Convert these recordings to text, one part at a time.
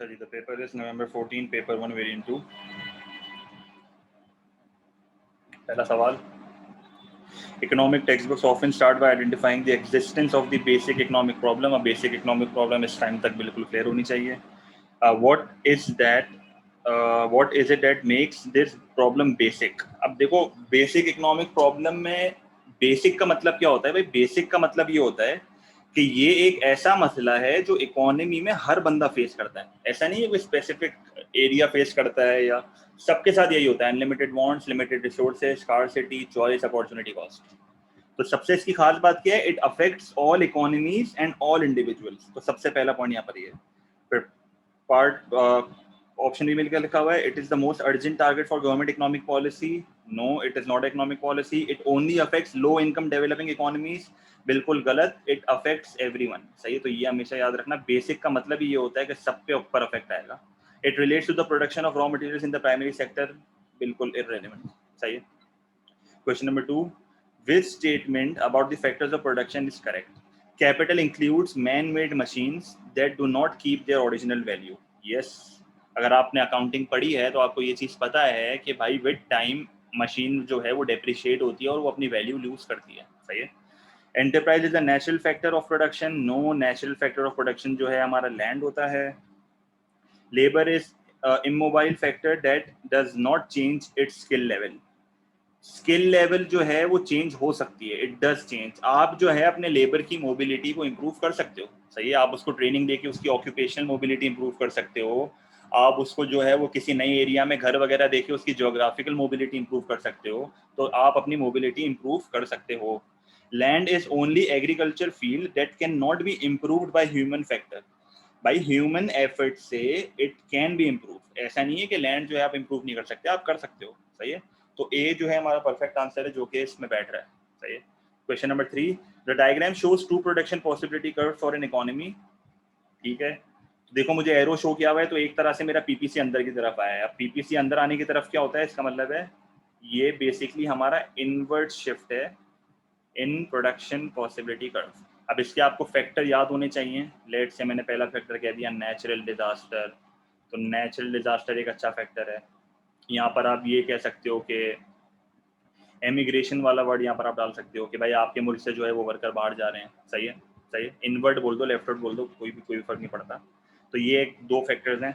Study the paper is November 14, paper 1, variant 2. पहला सवाल, economic textbooks often start by identifying the existence of the basic economic problem. A basic economic problem इस time तक बिल्कुल clear होनी चाहिए. What is it that makes this problem basic? अब देखो basic economic problem में basic का मतलब क्या होता है भाई? basic का मतलब ये होता है कि ये एक ऐसा मसला है जो इकोनॉमी में हर बंदा फेस करता है. ऐसा नहीं है कोई स्पेसिफिक एरिया फेस करता है, या सबके साथ यही होता है. Unlimited wants, limited resources, scarcity, choice, opportunity cost. तो सबसे इसकी खास बात क्या है? It affects all economies and all individuals. तो सबसे पहला पॉइंट यहाँ पर ये है. फिर पार्ट ऑप्शन बी मिलकर लिखा हुआ है, it is the most urgent target for government economic policy. No, it is not economic policy. It only affects low income developing economies. बिल्कुल गलत. It affects everyone. सही है. तो ये हमेशा याद रखना. बेसिक का मतलब ही ये होता है कि सब पे ऊपर अफेक्ट आएगा. It relates to the production of raw materials in the primary sector. बिल्कुल इररिलेवेंट. सही है. Question number 2, which statement about the factors of production is correct? Capital includes man-made machines that do not keep their original value. Yes. अगर आपने accounting पढ़ी है तो आपको ये चीज़ पता है कि भाई विद टाइम मशीन जो है वो डेप्रिशिएट होती है और वो अपनी वैल्यू लूज करती है. सही है. Enterprise is the natural factor of production. No, natural factor of production जो है हमारा लैंड होता है. Labour is immobile factor that does not change its skill level. Skill level जो है वो चेंज हो सकती है. It does change. आप जो है अपने लेबर की मोबिलिटी को इम्प्रूव कर सकते हो. सही है. आप उसको ट्रेनिंग देके उसकी ऑक्यूपेशनल मोबिलिटी इम्प्रूव कर सकते हो. आप उसको जो है वो किसी नए एरिया में घर वगैरह देके उसकी जोग्राफिकल मोबिलिटी इम्प्रूव कर सकते हो. तो आप अपनी मोबिलिटी इम्प्रूव कर सकते हो. Land is only agriculture field that can not be improved by human factor. By human effort से इट कैन बी इम्प्रूव. ऐसा नहीं है कि लैंड जो है आप इम्प्रूव नहीं कर सकते, आप कर सकते हो. सही है. तो ए जो है हमारा परफेक्ट आंसर है जो कि इसमें बैठ रहा है. सही है. Question number 3, the diagram shows two production possibility curve for an economy. ठीक है. तो देखो मुझे एरो शो किया हुआ है तो एक तरह से मेरा पीपीसी अंदर की तरफ आया है. अब पीपीसी अंदर आने की तरफ क्या होता है? इसका मतलब है ये बेसिकली हमारा इनवर्ट शिफ्ट है इन प्रोडक्शन पॉसिबिलिटी कर्व. अब इसके आपको फैक्टर याद होने चाहिए. लेट से मैंने पहला फैक्टर कह दिया नेचुरल डिजास्टर. तो नेचुरल डिजास्टर एक अच्छा फैक्टर है. यहाँ पर आप ये कह सकते हो कि एमिग्रेशन वाला वर्ड यहाँ पर आप डाल सकते हो कि भाई आपके मुल्क से जो है वो वर्कर बाहर जा रहे हैं. सही है. सही है. इनवर्ड बोल दो, लेफ्टवर्ड बोल दो, कोई फर्क नहीं पड़ता. तो ये एक दो फैक्टर्स हैं.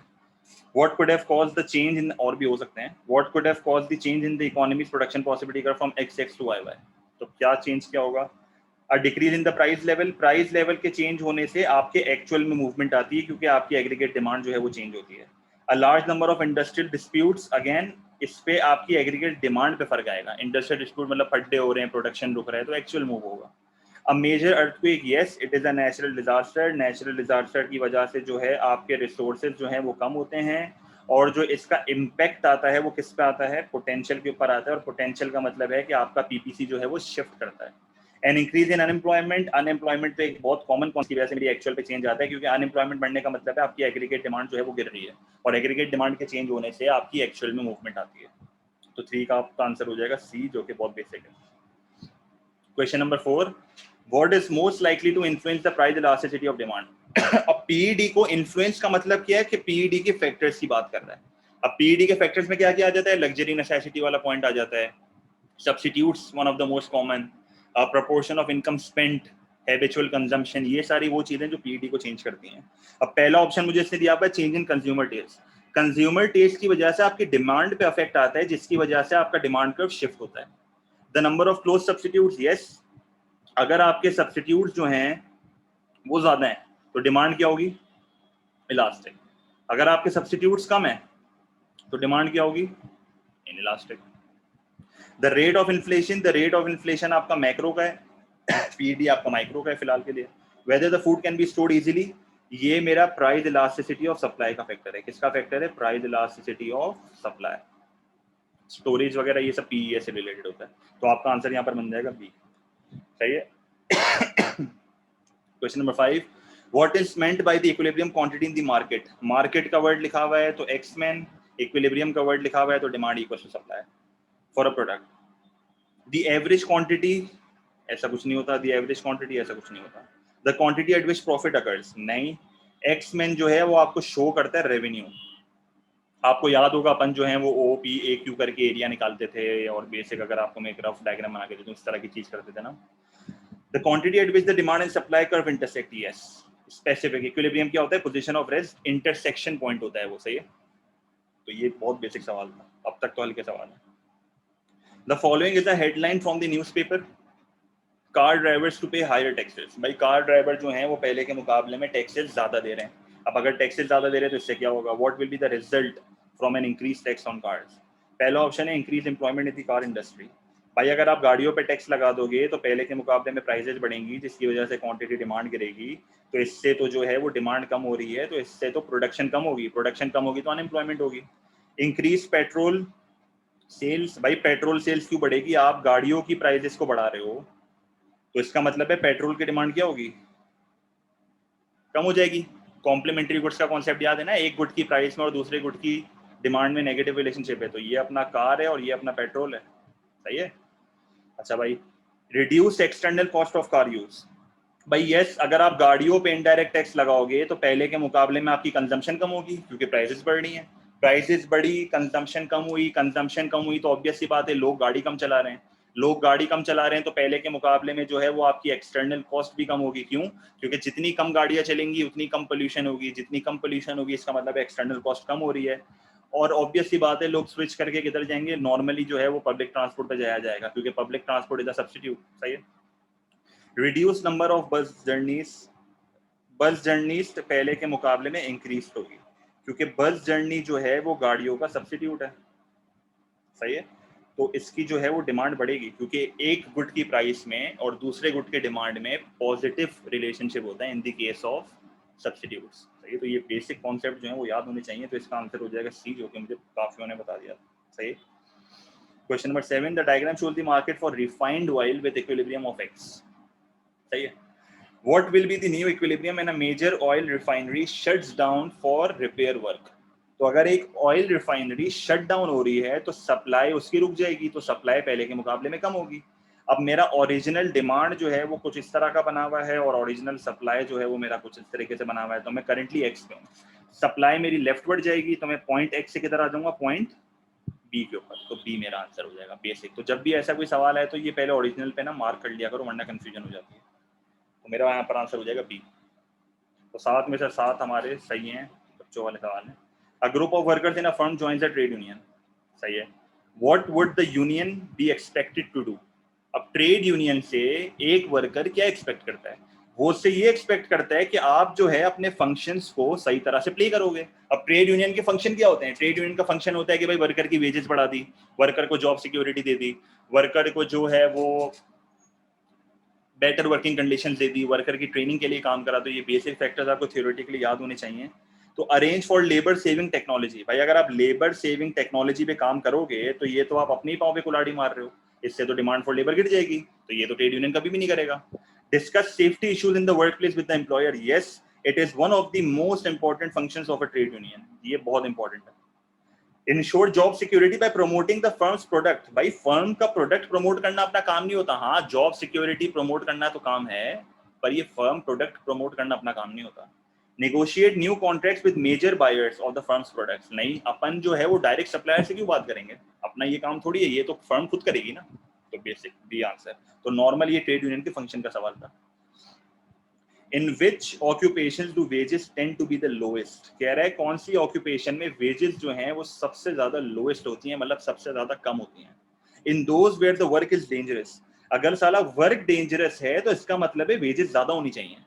What could have caused the change in, और भी हो सकते हैं. What could have caused the change in the economy's production possibility curve from XX to YY? तो क्या चेंज क्या होगा? A decrease in the price level. Price level के चेंज होने से आपके एक्चुअल में मूवमेंट आती है क्योंकि आपकी एग्रीगेट डिमांड जो है वो चेंज होती है. A large number of industrial disputes. Again इस पे आपकी एग्रीगेट डिमांड पे फर्क आएगा. इंडस्ट्रियल डिस्प्यूट मतलब फड्डे हो रहे हैं, प्रोडक्शन रुक रहा है, तो एक्चुअल मूव होगा. A major earthquake, yes, it is a natural disaster. Natural disaster की वजह से जो है आपके रिसोर्सेज जो हैं वो कम होते हैं और जो इसका इम्पैक्ट आता है वो किस पे आता है? पोटेंशियल के ऊपर आता है. और पोटेंशियल का मतलब है कि आपका पीपीसी जो है वो शिफ्ट करता है. An increase in unemployment. Unemployment तो एक बहुत कॉमन कौन सी वजह से मेरी एक्चुअल पे चेंज आता है क्योंकि अनएम्प्लॉयमेंट बढ़ने का मतलब है आपकी एग्रीगेट डिमांड जो है वो गिर रही है और एग्रीगेट डिमांड के चेंज होने से आपकी एक्चुअल में मूवमेंट आती है. तो 3 का आपका आंसर हो जाएगा सी, जो कि बहुत बेसिक है. Question number 4, what is most likely to influence the price elasticity of demand? अब पीईडी को इन्फ्लुएंस का मतलब क्या है कि पीईडी के फैक्टर्स की बात कर रहा है. अब पीईडी के फैक्टर्स में क्या क्या आ जाता है? लग्जरी नेसेसिटी वाला पॉइंट आ जाता है. Substitutes one of the most common. Proportion of income spent, habitual consumption, ये सारी वो चीजें जो पीईडी को चेंज करती हैं. अब पहला ऑप्शन मुझे इसने दिया हुआ है change in consumer taste. Consumer taste की वजह से आपकी डिमांड पे अफेक्ट आता है जिसकी वजह से आपका डिमांड कर्व शिफ्ट होता है. The number of close substitutes, yes, अगर आपके सब्स्टिट्यूट्स जो हैं वो ज्यादा हैं तो डिमांड क्या होगी? इलास्टिक. अगर आपके सब्स्टिट्यूट्स कम हैं तो डिमांड क्या होगी? Inelastic. The rate of inflation, the rate of inflation आपका मैक्रो का है, पीडी आपका माइक्रो का है फिलहाल के लिए. Whether the food can be stored easily, ये मेरा प्राइस इलास्टिसिटी ऑफ सप्लाई का फैक्टर है. किसका फैक्टर है? Price elasticity of supply. Storage वगैरह ये सब पीईए से रिलेटेड होता है. तो आपका आंसर यहाँ पर बन जाएगा बी. सही है. Question number 5, what is meant by the equilibrium quantity in the market. Market का वर्ड लिखा हुआ है तो एक्समैन, इक्विलिब्रियम का वर्ड लिखा हुआ है तो demand equal to supply for a product. The average quantity, ऐसा कुछ नहीं होता. द एवरेज क्वांटिटी ऐसा कुछ नहीं होता. The quantity eight which profit occurs, नहीं. एक्स मेन जो है वो आपको शो करता है रेवेन्यू। आपको याद होगा अपन जो है वो ओ पी ए क्यू करके एरिया निकालते थे, और बेसिक अगर आपको मैं एक रफ डायग्राम बना के देता हूँ इस तरह की चीज करते थे ना। The quantity eight which the demand and supply curve intersect, yes. Specific equilibrium क्या होता है? Position of rest intersection point होता है वो, सही है। तो ये बहुत बेसिक सवाल था, अब तक तो हल्के सवाल है। The following is a headline from the newspaper, car drivers to pay higher taxes. भाई कार ड्राइवर जो हैं वो पहले के मुकाबले में टैक्सेस ज्यादा दे रहे हैं। अब अगर टैक्सेस ज्यादा दे रहे हैं तो इससे क्या होगा? What will be the result from an increase tax on cars? पहला ऑप्शन है increase employment in the car industry. भाई अगर आप गाड़ियों पे टैक्स लगा दोगे तो पहले के मुकाबले में प्राइसेस बढ़ेंगी, जिसकी वजह से क्वांटिटी डिमांड गिरेगी। तो इससे तो जो है वो डिमांड कम हो रही है, तो इससे तो प्रोडक्शन कम होगी, प्रोडक्शन कम होगी तो अनएम्प्लॉयमेंट होगी। Increase petrol sales. भाई पेट्रोल सेल्स क्यों बढ़ेगी? आप गाड़ियों की प्राइसेस को बढ़ा रहे हो, तो इसका मतलब है पेट्रोल की डिमांड क्या होगी? कम हो जाएगी। कॉम्प्लीमेंट्री गुड्स का कॉन्सेप्ट याद है ना, एक गुड की प्राइस में और दूसरे गुड की डिमांड में नेगेटिव रिलेशनशिप है। तो ये अपना कार है और ये अपना पेट्रोल है, सही है। अच्छा भाई, reduce external cost of car use. भाई यस, अगर आप गाड़ियों पे इनडायरेक्ट टैक्स लगाओगे तो पहले के मुकाबले में आपकी कंजम्पशन कम होगी, क्योंकि प्राइसेस बढ़ रही हैं। प्राइसेस बढ़ी, कंजम्पशन कम हुई, कंजम्पशन कम हुई तो ऑब्वियस सी बात है लोग गाड़ी कम चला रहे हैं। लोग गाड़ी कम चला रहे हैं तो पहले के मुकाबले में जो है वो आपकी एक्सटर्नल कॉस्ट भी कम होगी। क्यों? क्योंकि जितनी कम गाड़ियां चलेंगी उतनी कम पोल्यूशन होगी, जितनी कम पोल्यूशन होगी इसका मतलब एक्सटर्नल कॉस्ट कम हो रही है। और ऑब्वियस सी बात है लोग स्विच करके किधर जाएंगे? नॉर्मली जो है वो पब्लिक ट्रांसपोर्ट पे जाया जाएगा, क्योंकि public transport is a substitute, सही है। रिड्यूस नंबर ऑफ बस जर्नीज। बस जर्नीज पहले के मुकाबले में इंक्रीज होगी, क्योंकि बस जर्नी जो है वो गाड़ियों का सब्स्टिट्यूट है, सही है। तो इसकी जो है वो डिमांड बढ़ेगी, क्योंकि एक गुड की प्राइस में और दूसरे गुड के डिमांड में पॉजिटिव रिलेशनशिप होता है in the case of substitutes, सही है। तो ये बेसिक कॉन्सेप्ट जो है वो याद होने चाहिए। तो इसका आंसर हो जाएगा सी, जो कि मुझे काफियों ने बता दिया, सही। Question number 7, the diagram shows the market for refined oil with equilibrium of x, सही है। What will be the new equilibrium when a major oil refinery shuts down for repair work? तो अगर एक ऑयल रिफाइनरी शट डाउन हो रही है तो supply उसकी रुक जाएगी, तो सप्लाई पहले के मुकाबले में कम होगी। अब मेरा ओरिजिनल डिमांड जो है वो कुछ इस तरह का बना हुआ है और ओरिजिनल सप्लाई जो है वो मेरा कुछ इस तरीके से बना हुआ है। तो मैं करंटली एक्स पे हूँ, सप्लाई मेरी लेफ्टवर्ड जाएगी तो मैं पॉइंट एक्स से किधर आ जाऊंगा? पॉइंट बी के ऊपर। तो बी मेरा आंसर हो जाएगा बेसिक। तो जब भी ऐसा कोई सवाल है तो ये पहले ओरिजिनल पे ना मार्क कर लिया करो, वरना कंफ्यूजन हो जाती है। तो मेरा यहाँ पर आंसर हो जाएगा बी। तो 7 में से 7 हमारे सही हैं, बच्चों वाले सवाल हैं। A group of workers in a firm joins a trade union, सही है। What would the union be expected to do? अब ट्रेड यूनियन से एक वर्कर क्या एक्सपेक्ट करता है? वो उससे ये एक्सपेक्ट करता है कि आप जो है अपने फंक्शंस को सही तरह से प्ले करोगे। अब ट्रेड यूनियन के फंक्शन क्या होते हैं? ट्रेड यूनियन का फंक्शन होता है कि भाई वर्कर की वेजेस बढ़ा दी, वर्कर को जॉब सिक्योरिटी दे दी, वर्कर को जो है वो बेटर वर्किंग कंडीशन दे दी, वर्कर की ट्रेनिंग के लिए काम करा। तो ये बेसिक फैक्टर्स आपको थ्योरेटिकली याद होने चाहिए। तो arrange for labour saving technology, भाई अगर आप लेबर सेविंग टेक्नोलॉजी पे काम करोगे तो ये तो आप अपने ही पाँव पे कुल्हाड़ी मार रहे हो, इससे तो डिमांड फॉर लेबर गिर जाएगी। तो ये तो ट्रेड यूनियन कभी भी नहीं करेगा। Discuss safety issues in the work place with the employer, yes, it is one of the most important functions of a trade union. ये बहुत इंपॉर्टेंट है। Ensure job security bye promoting the firms product, भाई firm का product promote करना अपना काम नहीं होता। हाँ, जॉब सिक्योरिटी प्रमोट करना तो काम है, पर ये फर्म प्रोडक्ट प्रमोट करना अपना काम नहीं होता। Negotiate new contracts with major buyers of the firm's products, नहीं, अपन जो है वो डायरेक्ट सप्लायर से क्यों बात करेंगे? अपना ये काम थोड़ी है, ये तो फर्म खुद करेगी ना। तो बेसिक बी आंसर। तो नॉर्मल ये ट्रेड यूनियन के फंक्शन का सवाल था। In which occupation do wages tend to be the lowest, कह रहा है कौन सी ऑक्यूपेशन में वेजेस जो हैं वो सबसे ज्यादा लोएस्ट होती हैं, मतलब सबसे ज्यादा कम होती हैं। In those where the work is dangerous, अगर साला वर्क डेंजरस है तो इसका मतलब है वेजेस ज्यादा होनी चाहिए।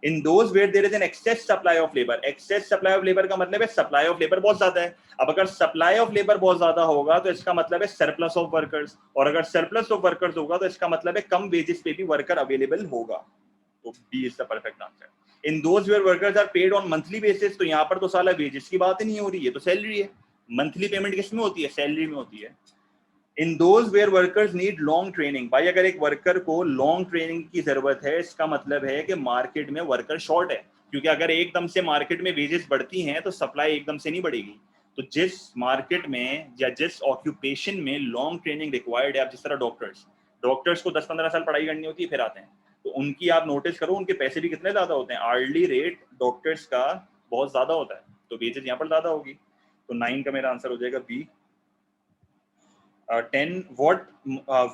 In those where there is an excess supply of labour, excess supply of labour का मतलब है सप्लाई ऑफ लेबर बहुत ज्यादा है। अब अगर सप्लाई ऑफ लेबर बहुत ज्यादा होगा तो इसका मतलब है सरप्लस ऑफ वर्कर्स, और अगर सरप्लस ऑफ वर्कर्स होगा तो इसका मतलब है कम वेजेस पे भी वर्कर अवेलेबल होगा। तो B is the perfect answer. In those where workers are paid on monthly basis, तो यहाँ पर तो साला वेजेस की बात ही नहीं हो रही है, तो सैलरी है। मंथली पेमेंट किस में होती है? सैलरी में होती है। In those where workers need long training, भाई अगर एक वर्कर को लॉन्ग ट्रेनिंग की जरूरत है इसका मतलब है कि मार्केट में वर्कर शॉर्ट है, क्योंकि अगर एकदम से मार्केट में वेजेस बढ़ती हैं तो सप्लाई एकदम से नहीं बढ़ेगी। तो जिस मार्केट में या जिस ऑक्यूपेशन में लॉन्ग ट्रेनिंग रिक्वायर्ड है, आप जिस तरह डॉक्टर्स को 10-15 साल पढ़ाई करनी होती है फिर आते हैं, तो उनकी आप नोटिस करो, उनके पैसे भी कितने ज्यादा होते हैं, आर्ली रेट डॉक्टर्स का बहुत ज्यादा होता है, तो वेजेस यहाँ पर ज्यादा होगी। तो 9 का मेरा आंसर हो जाएगा B. 10 what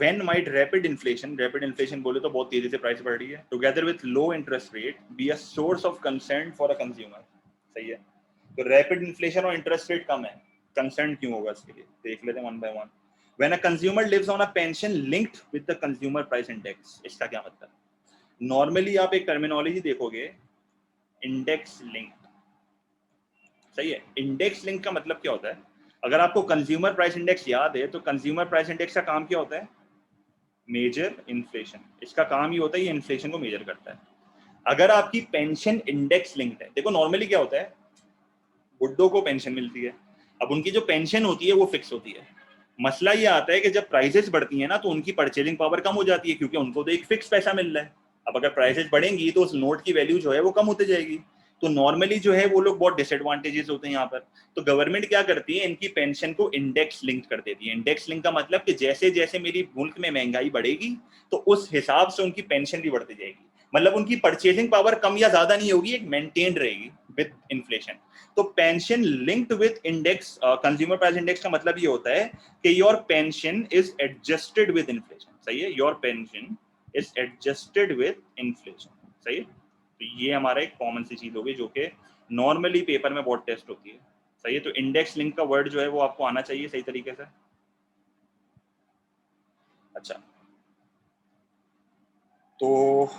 when might rapid inflation बोले तो बहुत तेजी से प्राइस बढ़ रही है, together with low interest rate be a source of concern for a consumer. सही है, तो रैपिड इन्फ्लेशन और इंटरेस्ट रेट कम है, कंसर्न क्यों होगा इसके लिए, देख लेते हैं one by one. When a consumer lives on a pension linked with the consumer price index, इसका क्या मतलब, नॉर्मली आप एक टर्मिनोलॉजी देखोगे, इंडेक्स लिंक। सही है, इंडेक्स लिंक का मतलब क्या होता है, अगर आपको कंज्यूमर प्राइस इंडेक्स याद है तो कंज्यूमर प्राइस इंडेक्स का काम क्या होता है, मेजर इन्फ्लेशन, इसका काम ही होता है ये इन्फ्लेशन को मेजर करता है। अगर आपकी पेंशन इंडेक्स लिंक्ड है, देखो नॉर्मली क्या होता है, बुड्ढों को पेंशन मिलती है, अब उनकी जो पेंशन होती है वो फिक्स होती है। मसला ये आता है कि जब प्राइसेस बढ़ती है ना तो उनकी परचेजिंग पावर कम हो जाती है, क्योंकि उनको तो एक फिक्स पैसा मिल रहा है। अब अगर प्राइसेस बढ़ेंगी तो उस नोट की वैल्यू जो है वो कम होती जाएगी, तो नॉर्मली जो है वो लोग बहुत डिसएडवांटेजेस होते हैं यहाँ पर। तो गवर्नमेंट क्या करती है, इनकी पेंशन को इंडेक्स लिंक कर देती है। इंडेक्स लिंक का मतलब कि जैसे जैसे मेरी मुल्क में महंगाई बढ़ेगी तो उस हिसाब से उनकी पेंशन भी बढ़ती जाएगी, मतलब उनकी परचेजिंग पावर कम या ज्यादा नहीं होगी, एक मेंटेन्ड रहेगी विद इन्फ्लेशन। तो pension linked with index, consumer price index का मतलब ये होता है कि your pension is adjusted with inflation. सही है, your pension is adjusted with inflation. सही है, तो ये हमारा एक कॉमन सी चीज होगी जो कि नॉर्मली पेपर में बहुत टेस्ट होती है। सही है, तो इंडेक्स लिंक का वर्ड जो है वो आपको आना चाहिए सही तरीके से। अच्छा, तो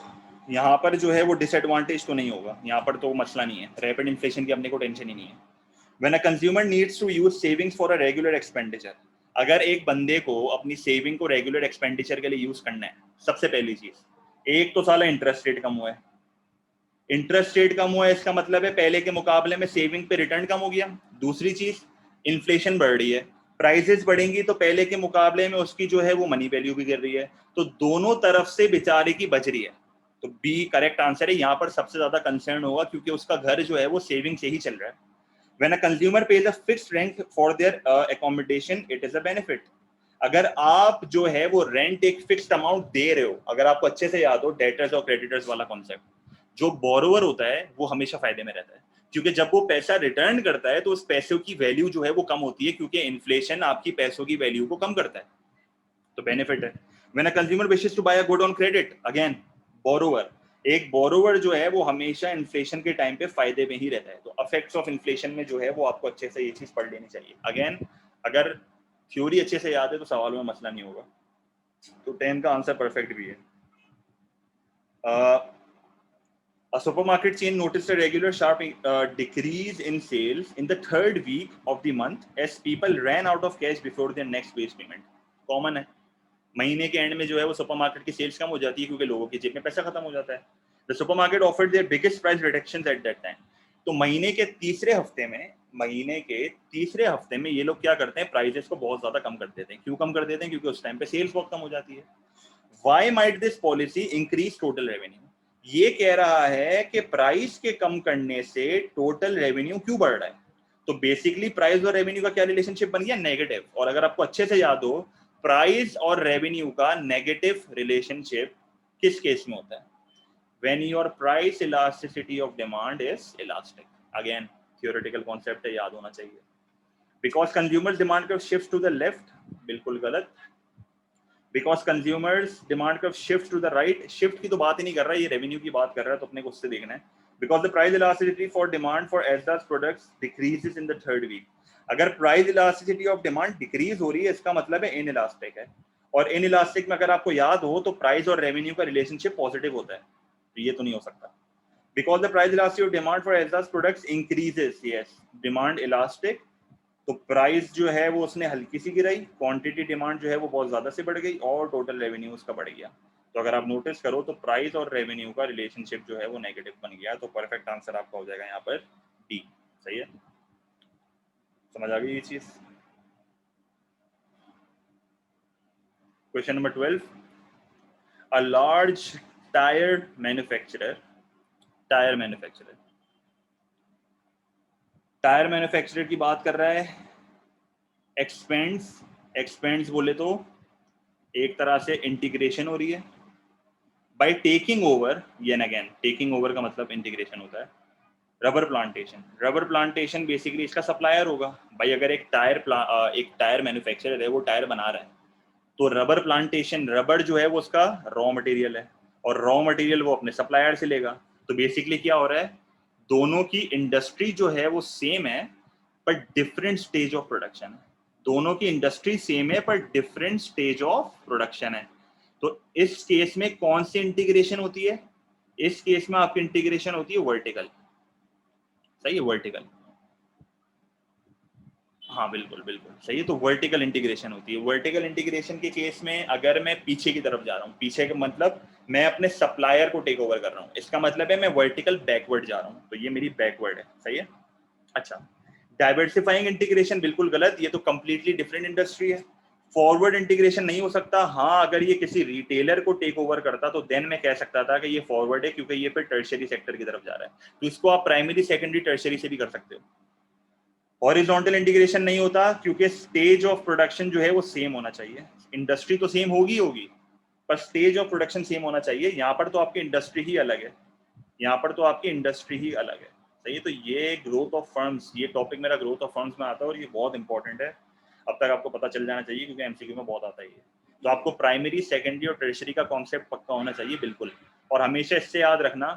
यहाँ पर जो है वो डिसएडवांटेज तो नहीं होगा, यहाँ पर तो मसला नहीं है, रैपिड इन्फ्लेशन की अपने को टेंशन ही नहीं है। When a consumer needs to use savings for a regular expenditure, अगर एक बंदे को अपनी सेविंग को रेगुलर एक्सपेंडिचर के लिए यूज करना है, सबसे पहली चीज, एक तो साला इंटरेस्ट रेट कम हुआ है। इंटरेस्ट रेट कम हुआ है इसका मतलब है पहले के मुकाबले में सेविंग पे रिटर्न कम हो गया। दूसरी चीज, इन्फ्लेशन बढ़ रही है, प्राइसेस बढ़ेंगी तो पहले के मुकाबले में उसकी जो है वो मनी वैल्यू भी गिर रही है, तो दोनों तरफ से बेचारे की बच रही है। तो बी करेक्ट आंसर है, यहाँ पर सबसे ज्यादा कंसर्न होगा क्योंकि उसका घर जो है वो सेविंग से ही चल रहा है। When a consumer pays a fixed rent for their accommodation, it is a benefit. अगर आप जो है वो रेंट एक फिक्स्ड अमाउंट दे रहे हो, अगर आपको अच्छे से याद हो डेटर्स और क्रेडिटर्स वाला कॉन्सेप्ट, जो बोरोवर होता है वो हमेशा फायदे में रहता है, क्योंकि जब वो पैसा रिटर्न करता है तो उस पैसे की वैल्यू जो है वो कम होती है, क्योंकि इन्फ्लेशन आपकी पैसों की वैल्यू को कम करता है, तो बेनिफिट है। When a consumer wishes to buy a good on credit, again borrower, एक बोरोवर जो है वो हमेशा इन्फ्लेशन के टाइम पे फायदे में ही रहता है, तो अफेक्ट्स ऑफ इन्फ्लेशन में जो है वो आपको अच्छे से ये चीज पढ़ लेनी चाहिए। अगेन अगर थ्योरी अच्छे से याद है तो सवाल में मसला नहीं होगा। तो 10 का आंसर परफेक्ट भी है। A supermarket chain noticed a regular sharp decrease in sales in the third week of the month as people ran out of cash before their next wage payment. Common है, महीने के and में जो है वो supermarket की sales कम हो जाती है क्योंकि लोगों की जेब में पैसा खत्म हो जाता है। The supermarket offered their biggest price reductions at that time. तो महीने के तीसरे हफ्ते में ये लोग क्या करते हैं, प्राइसेस को बहुत ज्यादा कम कर देते हैं। क्यों कम कर देते हैं, क्योंकि उस टाइम पे सेल्स बहुत कम हो जाती है। Why might this policy increase total revenue, ये कह रहा है कि प्राइस के कम करने से टोटल रेवेन्यू क्यों बढ़ रहा है। तो बेसिकली प्राइस और रेवेन्यू का क्या रिलेशनशिप बन गया, नेगेटिव। और अगर आपको अच्छे से याद हो, प्राइस और रेवेन्यू का नेगेटिव रिलेशनशिप किस केस में होता है, when your price elasticity of demand is elastic. Again theoretical concept है, याद होना चाहिए। Because consumers demand curve shift to the left, बिल्कुल गलत। Because consumers demand curve shift to the right, shift की तो बात ही नहीं कर रहा है, ये रेवेन्यू की बात कर रहा है, तो अपने को उससे देखना है। Because the price elasticity for demand for एसडास products decreases in the third week. अगर price elasticity of demand decrease हो रही है इसका मतलब है इनइलास्टिक है, और इनइलास्टिक में अगर आपको याद हो तो प्राइस और रेवेन्यू का रिलेशनशिप पॉजिटिव होता है, तो ये तो नहीं हो सकता। Because the price elasticity of demand for एसडास products increases, yes demand elastic, तो प्राइस जो है वो उसने हल्की सी गिराई, क्वांटिटी डिमांड जो है वो बहुत ज्यादा से बढ़ गई और टोटल रेवेन्यू उसका बढ़ गया। तो अगर आप नोटिस करो तो प्राइस और रेवेन्यू का रिलेशनशिप जो है वो नेगेटिव बन गया, तो परफेक्ट आंसर आपका हो जाएगा यहाँ पर डी। सही है, समझ आ गई ये चीज। Question number 12, a large tyre manufacturer tyre manufacturer की बात कर रहा है। एक्सपेंस बोले तो एक तरह से इंटीग्रेशन हो रही है, by taking over, and again taking over का मतलब इंटीग्रेशन होता है। Rubber plantation, rubber plantation basically इसका सप्लायर होगा भाई। अगर एक टायर मैन्युफैक्चरर है, वो टायर बना रहा है, तो रबर प्लांटेशन, रबर जो है वो उसका रॉ मटेरियल है, और रॉ मटेरियल वो अपने सप्लायर से लेगा। तो बेसिकली क्या हो रहा है, दोनों की इंडस्ट्री जो है वो सेम है पर डिफरेंट स्टेज ऑफ प्रोडक्शन है। दोनों की इंडस्ट्री सेम है पर डिफरेंट स्टेज ऑफ प्रोडक्शन है। तो इस केस में कौन सी इंटीग्रेशन होती है? इस केस में आपकी इंटीग्रेशन होती है वर्टिकल। सही है, वर्टिकल। हाँ बिल्कुल बिल्कुल सही है। तो वर्टिकल इंटीग्रेशन होती है। वर्टिकल इंटीग्रेशन के केस में अगर मैं पीछे की तरफ जा रहा हूँ, पीछे का मतलब मैं अपने सप्लायर को टेक ओवर कर रहा हूँ, इसका मतलब है मैं वर्टिकल बैकवर्ड जा रहा हूँ, तो ये मेरी बैकवर्ड है। सही है। अच्छा, डाइवर्सिफाइंग इंटीग्रेशन बिल्कुल गलत, ये तो कंप्लीटली डिफरेंट इंडस्ट्री है। फॉरवर्ड इंटीग्रेशन नहीं हो सकता। हाँ, अगर ये किसी रिटेलर को टेक ओवर करता तो देन मैं कह सकता था कि ये फॉरवर्ड है, क्योंकि ये फिर टर्शियरी सेक्टर की तरफ जा रहा है। तो इसको आप प्राइमरी, सेकेंडरी, टर्शियरी से भी कर सकते हो। हॉरिजॉन्टल इंटीग्रेशन नहीं होता क्योंकि स्टेज ऑफ प्रोडक्शन जो है वो सेम होना चाहिए। इंडस्ट्री तो सेम होगी होगी, पर स्टेज ऑफ प्रोडक्शन सेम होना चाहिए। यहाँ पर तो आपकी इंडस्ट्री ही अलग है, यहाँ पर तो आपकी इंडस्ट्री ही अलग है। सही है। तो ये ग्रोथ ऑफ फर्म्स, ये टॉपिक मेरा ग्रोथ ऑफ फर्म्स में आता है और ये बहुत इंपॉर्टेंट है। अब तक आपको पता चल जाना चाहिए क्योंकि एमसीक्यू में बहुत आता है ये। तो आपको प्राइमरी, सेकेंडरी और टर्शियरी का कॉन्सेप्ट पक्का होना चाहिए बिल्कुल। और हमेशा इससे याद रखना,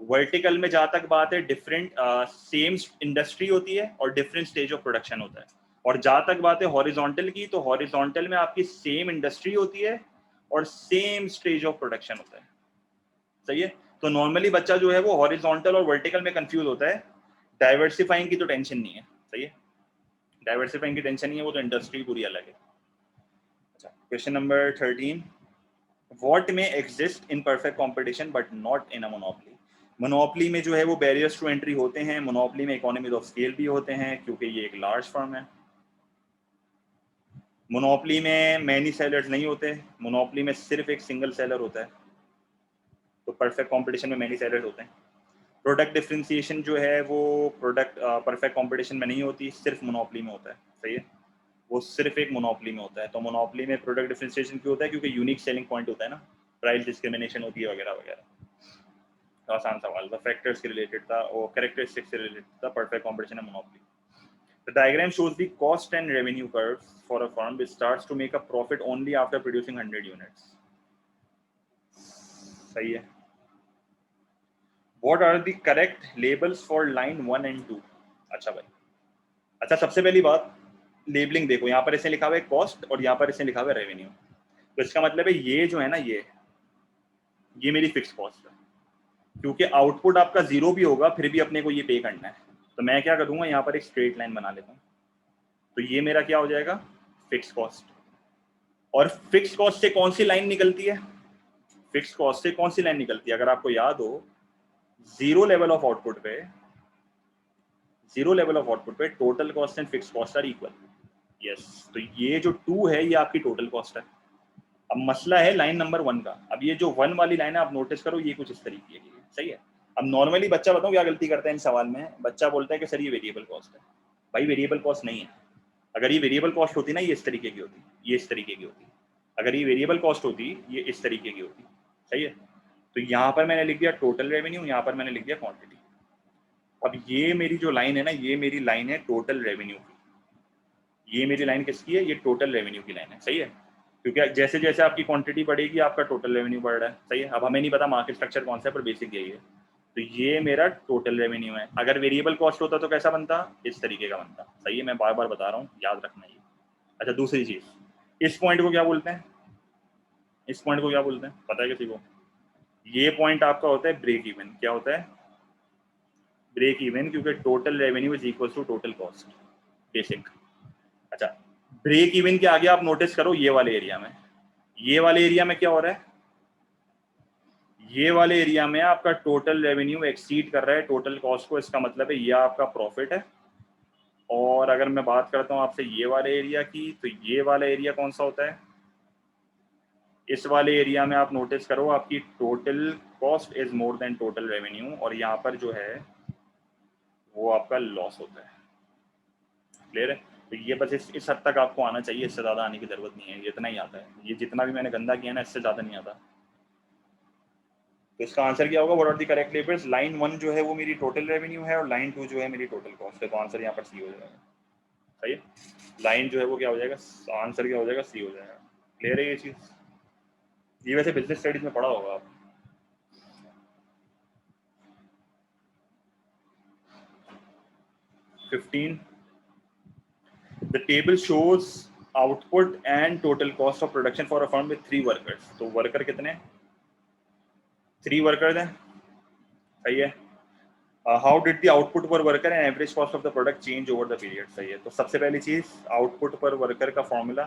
वर्टिकल में जहाँ तक बात है डिफरेंट सेम इंडस्ट्री होती है और डिफरेंट स्टेज ऑफ प्रोडक्शन होता है। और जहाँ तक बात है हॉरिजॉन्टल की, तो हॉरिजॉन्टल में आपकी सेम इंडस्ट्री होती है और सेम स्टेज ऑफ प्रोडक्शन होता है। सही है। तो नॉर्मली बच्चा जो है वो हॉरिजॉन्टल और वर्टिकल में कंफ्यूज होता है। डाइवर्सिफाइंग की तो टेंशन नहीं है। सही है, डाइवर्सिफाइंग की टेंशन नहीं है, वो तो इंडस्ट्री पूरी अलग है। अच्छा, क्वेश्चन नंबर 13, व्हाट में exist in perfect competition but not in a monopoly. Monopoly में जो है वो बैरियर्स टू एंट्री होते हैं। मोनोपोली में इकोनॉमीज ऑफ स्केल भी होते हैं क्योंकि ये एक लार्ज फर्म है। मोनोपोली में मैनी सेलर्स नहीं होते, मोनोपोली में सिर्फ एक सिंगल सेलर होता है। तो परफेक्ट कंपटीशन में मैनी सेलर्स होते हैं। प्रोडक्ट डिफरेंशिएशन जो है वो प्रोडक्ट परफेक्ट कंपटीशन में नहीं होती, सिर्फ मोनोपोली में होता है। सही है, वो सिर्फ एक मोनोपोली में होता है। तो मोनोपोली में प्रोडक्ट डिफरेंशिएशन क्यों होता है? क्योंकि यूनिक सेलिंग पॉइंट होता है ना, प्राइस डिस्क्रिमिनेशन होती है वगैरह वगैरह। तो आसान सवाल था, फैक्टर्स से रिलेटेड था और कैरेक्टरिस्टिक्स से रिलेटेड था। परफेक्ट कंपटीशन है monopoly. The diagram shows the cost and revenue curves for a firm which starts to make a profit only after producing 100 units. सही है। What are the correct labels for line 1 and 2? अच्छा भाई, अच्छा सबसे पहली बात, labelling देखो, यहाँ पर इसे लिखा हुआ है कॉस्ट और यहाँ पर इसे लिखा हुआ है रेवेन्यू। तो इसका मतलब है ये जो है ना, ये मेरी फिक्स कॉस्ट है, क्योंकि आउटपुट आपका जीरो भी होगा फिर भी अपने को ये पे करना है। तो मैं क्या करूँगा, यहाँ पर एक स्ट्रेट लाइन बना लेता हूँ। तो ये मेरा क्या हो जाएगा, फिक्स कॉस्ट। और फिक्स कॉस्ट से कौन सी लाइन निकलती है? फिक्स कॉस्ट से कौन सी लाइन निकलती है? अगर आपको याद हो, जीरो लेवल ऑफ आउटपुट पे, total cost and fix cost are equal. Yes, तो ये जो 2 है ये आपकी टोटल कॉस्ट है। अब मसला है लाइन नंबर 1 का। अब ये जो 1 वाली लाइन है आप नोटिस करो, ये कुछ इस तरीके की है। सही है। अब नॉर्मली बच्चा, बताऊं क्या गलती करता है इन सवाल में? बच्चा बोलता है कि सर ये वेरिएबल कॉस्ट है। भाई वेरिएबल कॉस्ट नहीं है। अगर ये वेरिएबल कॉस्ट होती ना, ये इस तरीके की होती, ये इस तरीके की होती। अगर ये वेरिएबल कॉस्ट होती, ये इस तरीके की होती। सही है। तो यहाँ पर मैंने लिख दिया टोटल रेवेन्यू, यहाँ पर मैंने लिख दिया क्वांटिटी। अब ये मेरी जो लाइन है ना, ये मेरी लाइन है टोटल रेवेन्यू की। ये मेरी लाइन किसकी है? ये टोटल रेवेन्यू की लाइन है। सही है, क्योंकि जैसे जैसे आपकी क्वांटिटी बढ़ेगी आपका टोटल रेवेन्यू बढ़ रहा है। सही है। अब हमें नहीं पता मार्केट स्ट्रक्चर कौन सा है, पर बेसिक यही है। तो ये मेरा टोटल रेवेन्यू है। अगर वेरिएबल कॉस्ट होता तो कैसा बनता? इस तरीके का बनता। सही है, मैं बार बार बता रहा हूँ, याद रखना ये। अच्छा, दूसरी चीज, इस पॉइंट को क्या बोलते हैं? इस पॉइंट को क्या बोलते हैं, पता है किसी को? ये पॉइंट आपका होता है ब्रेक इवन। क्या होता है? ब्रेक इवन, क्योंकि total revenue is equal to total cost, basic. अच्छा, ब्रेक इवन के आगे आप नोटिस करो, ये वाले एरिया में, ये वाले एरिया में क्या हो रहा है? ये वाले एरिया में आपका टोटल रेवेन्यू एक्सीड कर रहा है टोटल कॉस्ट को। इसका मतलब है ये आपका प्रॉफिट है। और अगर मैं बात करता हूँ आपसे ये वाले एरिया की, तो ये वाला एरिया कौन सा होता है? इस वाले एरिया में आप नोटिस करो, आपकी total cost is more than total revenue, और यहाँ पर जो है वो आपका लॉस होता है। क्लियर है? तो ये बस इस हद तक आपको आना चाहिए, इससे ज़्यादा आने की ज़रूरत नहीं है। ये इतना ही आता है, ये जितना भी मैंने गंदा किया ना, इससे ज़्यादा नहीं आता। तो इसका आंसर क्या होगा? What are the correct labels? Line 1 जो है वो मेरी टोटल रेवेन्यू है और लाइन 2 जो है मेरी टोटल कॉस्ट है, तो आंसर यहाँ पर सी हो जाएगा। सही है, लाइन जो है वो क्या हो जाएगा, आंसर क्या हो जाएगा? सी हो जाएगा। क्लियर है ये चीज? ये वैसे बिजनेस स्टडीज में पढ़ा होगा आप। The table shows output and total cost of production for a firm with 3 workers. तो वर्कर कितने? 3 वर्कर्स हैं। सही है। हाउ डिड द आउटपुट पर worker and average cost of the product change over the period? सही है। तो सबसे पहली चीज आउटपुट पर वर्कर का फॉर्मूला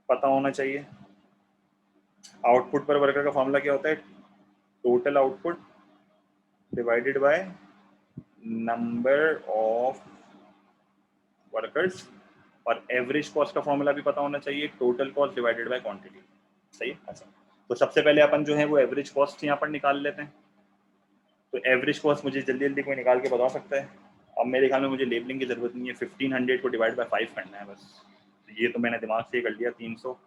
पता होना चाहिए। आउटपुट पर वर्कर का फॉर्मूला क्या होता है? Total output divided by number of workers, और एवरेज कॉस्ट का फॉर्मूला भी पता होना चाहिए, total cost divided by quantity. सही है। अच्छा, तो सबसे पहले अपन जो है वो एवरेज कॉस्ट यहाँ पर निकाल लेते हैं। तो एवरेज कॉस्ट मुझे जल्दी जल्दी कोई निकाल के बता सकता है? अब मेरे ख्याल में मुझे लेबलिंग की जरूरत नहीं है, 1500 को डिवाइड बाय 5 करना है बस। तो ये तो मैंने दिमाग से कर लिया। 300,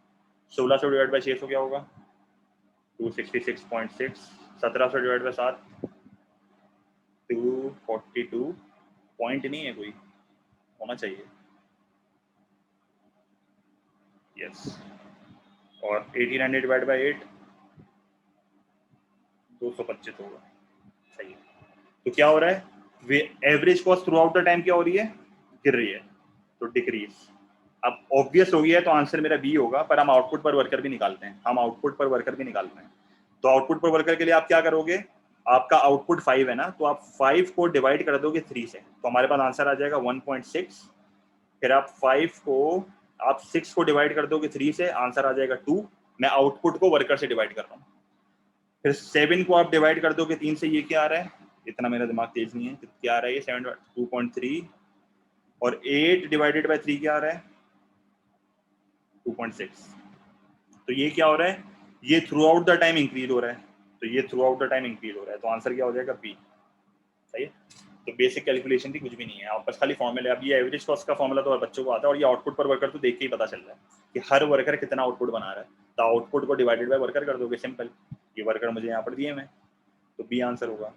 1600 डिवाइड बाय 600 क्या होगा? 266.6। 1700 डिवाइड बाय 7, 242 पॉइंट नहीं है कोई, होना चाहिए। यस। और 1800 डिवाइड बाय 8, 225 होगा। सही है। तो क्या हो रहा है? वे average cost throughout the time क्या हो रही है? गिर रही है, तो डिक्रीज। अब ऑब्वियस हो गया है, तो आंसर मेरा बी होगा। पर हम आउटपुट पर वर्कर भी निकालते हैं, हम आउटपुट पर वर्कर भी निकालते हैं। तो आउटपुट पर वर्कर के लिए आप क्या करोगे? आपका आउटपुट 5 है ना, तो आप 5 को डिवाइड कर दोगे 3 से, तो हमारे पास आंसर आ जाएगा 1.6। फिर आप 5 को, आप 6 को डिवाइड कर दोगे 3 से, आंसर आ जाएगा 2। मैं आउटपुट को वर्कर से डिवाइड कर रहा हूँ। फिर 7 को आप डिवाइड कर दोगे 3 से, ये क्या आ रहा है? इतना मेरा दिमाग तेज नहीं है, तो क्या आ रहा है ये? 7, 2.3। और 8 डिवाइडेड बाय 3 क्या आ रहा है? 2.6। तो ये क्या हो रहा है? ये through out the time increase हो रहा है, तो ये through out the time increase हो रहा है, तो आंसर क्या हो जाएगा? बी। सही है। तो बेसिक कैलकुलेशन की कुछ भी नहीं है, आप बस खाली फॉर्मूला। अब ये एवरेज कॉस्ट का फॉर्मूला तो बच्चों को आता है, और ये आउटपुट पर वर्कर तो देख के ही पता चल रहा है कि हर वर्कर कितना आउटपुट बना रहा है। तो आउटपुट को डिवाइडेड बाय वर्कर कर दोगे, सिंपल। ये वर्कर मुझे यहाँ पर दिए मैं, तो बी आंसर होगा।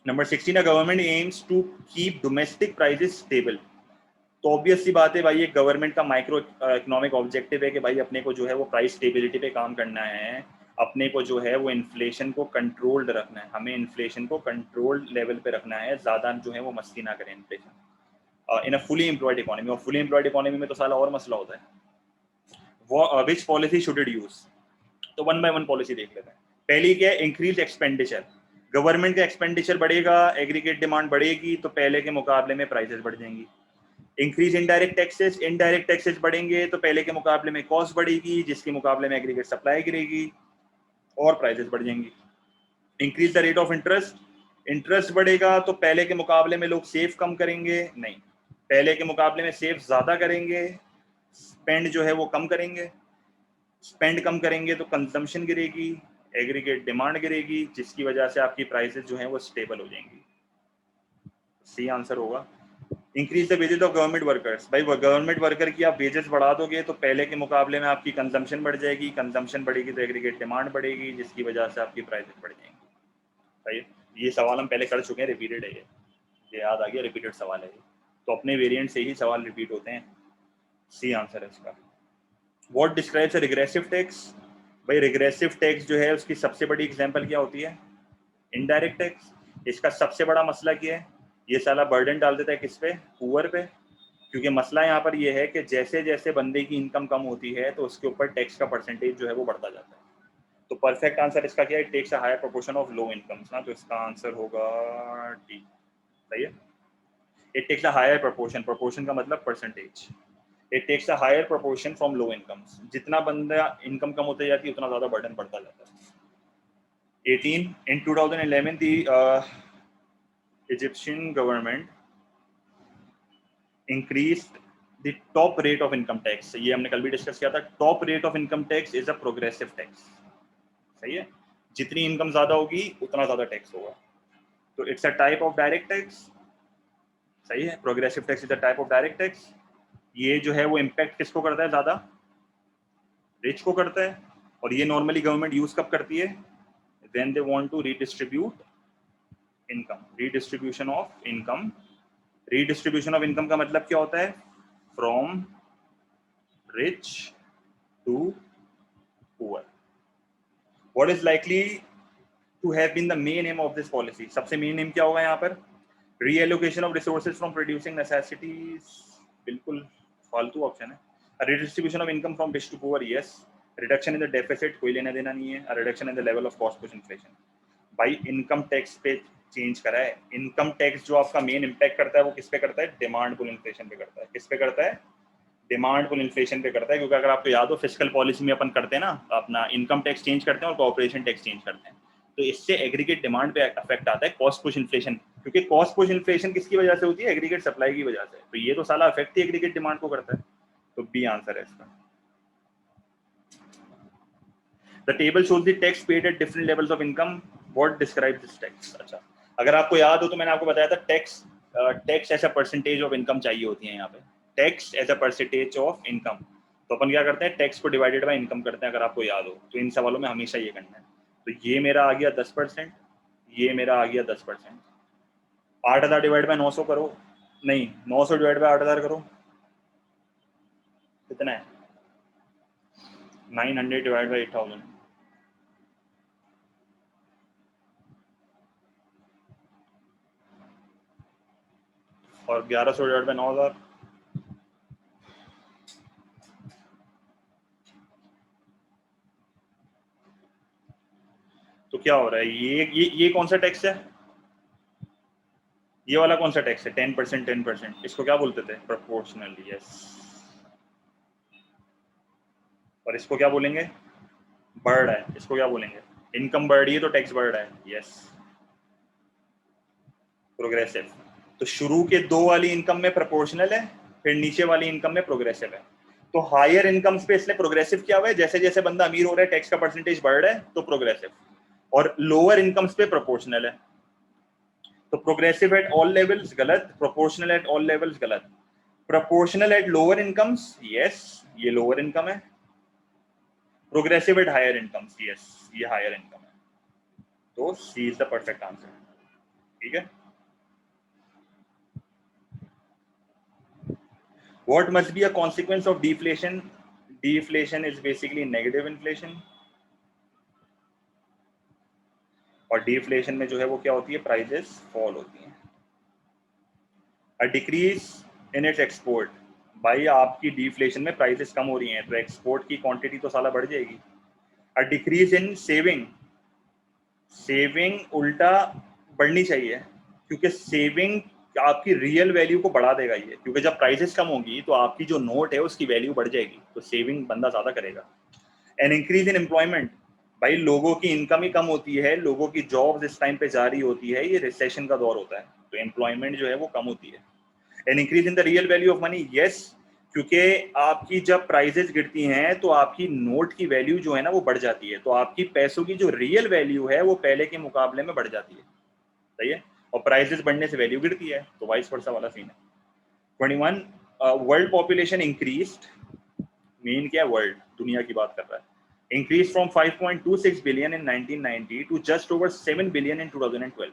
Number 16, government aims to keep domestic prices stable. तो ऑब्वियस सी बात है भाई, ये गवर्नमेंट का माइक्रो इकोनॉमिक ऑब्जेक्टिव है कि भाई अपने को जो है वो प्राइस स्टेबिलिटी पे काम करना है, अपने को जो है वो इन्फ्लेशन को कंट्रोल्ड रखना है, हमें इन्फ्लेशन को कंट्रोल्ड लेवल पे रखना है, ज़्यादा जो है वो मस्ती ना करें inflation in a fully employed economy. और फुली एम्प्लॉयड इकोनॉमी में तो साला और मसला होता है। वो विच पॉलिसी शुड इट यूज? तो 1 बाय 1 पॉलिसी देख लेते हैं। पहली क्या है? Increase expenditure. गवर्नमेंट का एक्सपेंडिचर बढ़ेगा, एग्रीगेट डिमांड बढ़ेगी, तो पहले के मुकाबले में प्राइसेस बढ़ जाएंगी। Increase indirect taxes, indirect taxes बढ़ेंगे तो पहले के मुकाबले में कॉस्ट बढ़ेगी, जिसके मुकाबले में एग्रीगेट सप्लाई गिरेगी और प्राइसेस बढ़ जाएंगी। Increase the rate of interest, interest बढ़ेगा तो पहले के मुकाबले में लोग सेव कम करेंगे, नहीं, पहले के मुकाबले में सेव ज्यादा करेंगे, स्पेंड जो है वो कम करेंगे। स्पेंड कम करेंगे तो कंजम्पशन गिरेगी, एग्रीगेट डिमांड गिरेगी, जिसकी वजह से आपकी प्राइसेस जो है वो स्टेबल हो जाएंगी। सी आंसर होगा। Increase the wages of government workers. भाई गवर्नमेंट वर्कर की आप वेजेस बढ़ा दोगे तो पहले के मुकाबले में आपकी कंजम्पशन बढ़ जाएगी, कंजम्पशन बढ़ेगी तो एग्रीगेट डिमांड बढ़ेगी, जिसकी वजह से आपकी प्राइसेस बढ़ जाएंगी। सही है। ये सवाल हम पहले कर चुके हैं, रिपीटेड है ये याद आ गया, रिपीटेड सवाल है ये, तो अपने वेरिएंट से ही सवाल रिपीट होते हैं। सी आंसर है इसका। What describes a regressive tax? भाई रिग्रेसिव टैक्स जो है उसकी सबसे बड़ी एग्जांपल क्या होती है? Indirect tax. इसका सबसे बड़ा मसला क्या है? ये साला बर्डन डाल देता है किस पे? पुअर पे। क्योंकि मसला यहाँ पर ये है कि जैसे जैसे बंदे की इनकम कम होती है तो उसके ऊपर टैक्स का परसेंटेज जो है वो बढ़ता जाता है। तो परफेक्ट आंसर इसका क्या है? It takes a higher proportion of low incomes ना, तो इसका आंसर होगा डी। सही है। It takes a higher proportion, proportion का मतलब percentage. It takes a higher proportion from low incomes. जितना बंदा इनकम कम होती जाती है उतना ज्यादा बर्डन बढ़ता जाता है। 18, in 2011 the Egyptian government increased the top rate of income tax। ये हमने कल भी डिस्कस किया था। Top rate of income tax is a progressive tax. सही है। जितनी इनकम ज्यादा होगी उतना ज्यादा टैक्स होगा, तो it's a type of direct tax. सही है। Progressive tax is a type of direct tax. ये जो है वो इम्पैक्ट किसको करता है? ज्यादा रिच को करता है। और ये नॉर्मली गवर्नमेंट यूज कब करती है? then they want to redistribute income. Redistribution of income. Redistribution of income का मतलब क्या होता है? From rich to poor. What is likely to have been the main aim of this policy? सबसे main aim क्या होगा यहाँ पर? Reallocation of resources from producing necessities. बिल्कुल फालतू ऑप्शन है. A redistribution of income from rich to poor, yes. Reduction in the deficit, कोई लेना देना नहीं है. A reduction in the level of cost push inflation. भाई इनकम टैक्स पे चेंज करा है. इनकम टैक्स जो आपका मेन इम्पैक्ट करता है वो किस पे करता है? डिमांड पुल इन्फ्लेशन पे करता है. किस पे करता है? डिमांड पुल इन्फ्लेशन पे करता है. क्योंकि अगर आपको याद हो फिस्कल पॉलिसी में अपन करते हैं ना, अपना इनकम टैक्स चेंज करते हैं और कॉर्पोरेशन टैक्स चेंज करते हैं, तो इससे एग्रीगेट डिमांड पे इफेक्ट आता है, कॉस्ट पुश इन्फ्लेशन. क्योंकि कॉस्ट पुश इन्फ्लेशन किसकी वजह से होती है? एग्रीगेट सप्लाई की वजह से. तो ये तो साला इफेक्ट ही एग्रीगेट डिमांड को करता है. तो बी आंसर है इसका. The table shows the tax paid at different levels of income. What describes this tax? अच्छा, अगर आपको याद हो तो मैंने आपको बताया था tax as a percentage of income चाहिए होती है यहाँ पे. Tax as a percentage of income. तो अपन क्या करते हैं? टैक्स को डिवाइडेड बाय इनकम करते हैं. अगर आपको याद हो तो इन सवालों में हमेशा ये करना है. तो ये मेरा आ गया 10%, ये मेरा आ गया 10%. 8,000 डिवाइड बाय 900 करो, नहीं 900 डिवाइड बाय 8,000 करो, कितना है? 900 डिवाइड बाय 8,000. और 1100 डिवाइड बाय 9,000, तो क्या हो रहा है? ये कौन सा टैक्स है? ये वाला कौन सा टैक्स है? 10%. 10%, इसको क्या बोलते थे? प्रोपोर्शनल. यस. और इसको क्या बोलेंगे? बढ़ रहा है. इसको क्या बोलेंगे? इनकम बढ़ रही है तो टैक्स बढ़ रहा है. यस. प्रोग्रेसिव. तो शुरू के दो वाली इनकम में प्रोपोर्शनल है, फिर नीचे वाली इनकम में प्रोग्रेसिव है. तो हायर इनकम्स पे इसलिए प्रोग्रेसिव क्या हुआ है? जैसे जैसे बंदा अमीर हो रहा है टैक्स का परसेंटेज बढ़ रहा है तो प्रोग्रेसिव. और लोअर इनकम्स पे प्रोपोर्शनल है. तो प्रोग्रेसिव एट ऑल लेवल्स गलत, प्रोपोर्शनल एट ऑल लेवल्स गलत. Proportional at lower incomes, yes ये लोअर इनकम है. Progressive at higher incomes, yes ये हायर इनकम है. तो C is the perfect answer. ठीक है. What must be a consequence of deflation? Deflation is basically negative inflation. और deflation में जो है वो क्या होती है? प्राइजेस फॉल होती हैं. A decrease in its export. भाई आपकी डिफ्लेशन में प्राइजेस कम हो रही हैं तो एक्सपोर्ट की क्वांटिटी तो साला बढ़ जाएगी. A decrease in saving. Saving उल्टा बढ़नी चाहिए क्योंकि सेविंग आपकी रियल वैल्यू को बढ़ा देगा ये. क्योंकि जब प्राइसेस कम होगी तो आपकी जो नोट है उसकी वैल्यू बढ़ जाएगी, तो सेविंग बंदा ज्यादा करेगा. An increase in employment. भाई लोगों की इनकम ही कम होती है, लोगों की जॉब्स इस टाइम पे जारी होती है, ये रिसेशन का दौर होता है तो एम्प्लॉयमेंट जो है वो कम होती है. An increase in the real value of money. Yes, क्योंकि आपकी जब प्राइसेस गिरती हैं तो आपकी नोट की वैल्यू जो है ना वो बढ़ जाती है, तो आपकी पैसों की जो रियल वैल्यू है वो पहले के मुकाबले में बढ़ जाती है. सही है. और प्राइसेस बढ़ने से वैल्यू गिरती है, तो वाइस वर्सा वाला सीन है. 21 वर्ल्ड पॉपुलेशन इंक्रीज्ड. मेन क्या है? वर्ल्ड, दुनिया की बात कर रहा है. Increase from 5.26 billion in 1990 to just over 7 billion in 2012.